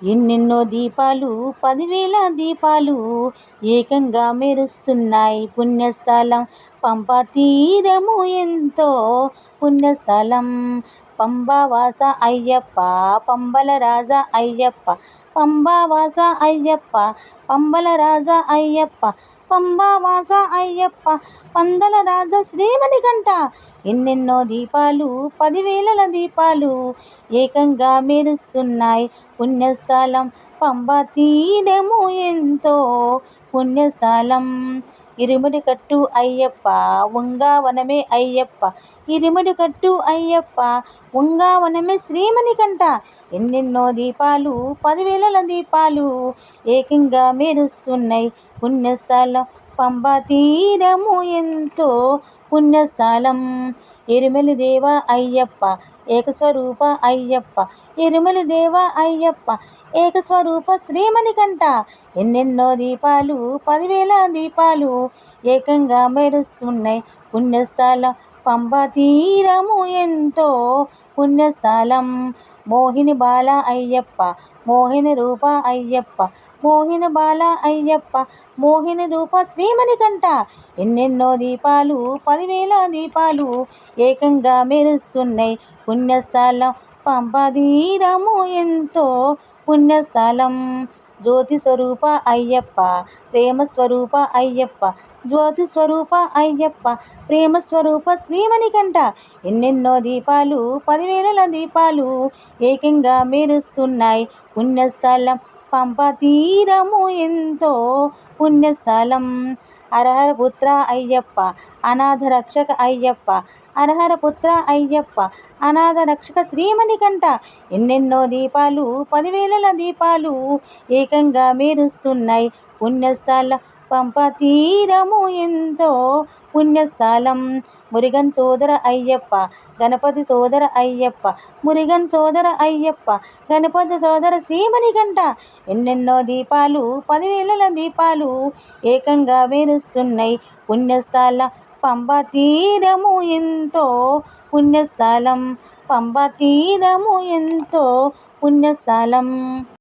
ఎన్నెన్నో దీపాలు 10,000 దీపాలు ఏకంగా మెరుస్తున్నాయి. పుణ్యస్థలం పంపా తీరము ఎంతో పుణ్యస్థలం. పంబావాస అయ్యప్ప పంబల రాజా అయ్యప్ప, పంబావాస అయ్యప్ప పంబల రాజా అయ్యప్ప, పంబావాస అయ్యప్ప పందల రాజా శ్రీమణికంఠ. ఎన్నెన్నో దీపాలు 10,000 దీపాలు ఏకంగా మెరుస్తున్నాయి. పుణ్యస్థలం పంబా తీరము ఎంతో పుణ్యస్థలం. ఇరుముడి కట్టు అయ్యప్ప ఉంగావనమే అయ్యప్ప, ఇరుముడి కట్టు అయ్యప్ప ఉంగావనమే శ్రీమణికంఠ. ఎన్నెన్నో దీపాలు 10,000 దీపాలు ఏకంగా మెరుస్తున్నాయి. పుణ్యస్థలం పంబా తీరము ఎంతో పుణ్యస్థలం. ఎరుమెలి దేవ అయ్యప్ప ఏకస్వరూప అయ్యప్ప, ఎరుమెలి దేవ అయ్యప్ప ఏకస్వరూప శ్రీమణికంఠ. ఎన్నెన్నో దీపాలు 10,000 దీపాలు ఏకంగా మెరుస్తున్నాయి. పుణ్యస్థలం పంబా తీరము ఎంతో పుణ్యస్థలం. మోహిని బాల అయ్యప్ప మోహిని రూప అయ్యప్ప, మోహిని బాల అయ్యప్ప మోహిని రూప శ్రీమణికంఠ. ఎన్నెన్నో దీపాలు 10,000 దీపాలు ఏకంగా మెరుస్తున్నాయి. పుణ్యస్థలం పంబా తీరము ఎంతో పుణ్యస్థలం. జ్యోతి స్వరూప అయ్యప్ప ప్రేమ స్వరూప అయ్యప్ప, జ్యోతి స్వరూప అయ్యప్ప ప్రేమ స్వరూప శ్రీమణికంఠ. ఎన్నెన్నో దీపాలు 10,000 దీపాలు ఏకంగా మెరుస్తున్నాయి. పుణ్యస్థలం పంపా తీరము ఎంతో పుణ్యస్థలం. హరహర పుత్ర అయ్యప్ప అనాథ రక్షక అయ్యప్ప, హరహర పుత్ర అయ్యప్ప అనాథ రక్షక శ్రీమణికంఠ. ఎన్నెన్నో దీపాలు 10,000 దీపాలు ఏకంగా మెరుస్తున్నాయి. పుణ్యస్థలం పంపా తీరము ఎంతో పుణ్యస్థలం. మురుగన్ సోదర అయ్యప్ప గణపతి సోదర అయ్యప్ప, మురుగన్ సోదర అయ్యప్ప గణపతి సోదర శ్రీమణికంఠ. ఎన్నెన్నో దీపాలు 10,000 దీపాలు ఏకంగా మెరుస్తున్నాయి. పుణ్యస్థలం పంబా తీరము ఎంతో పుణ్యస్థలం, పంబా తీరము ఎంతో పుణ్యస్థలం.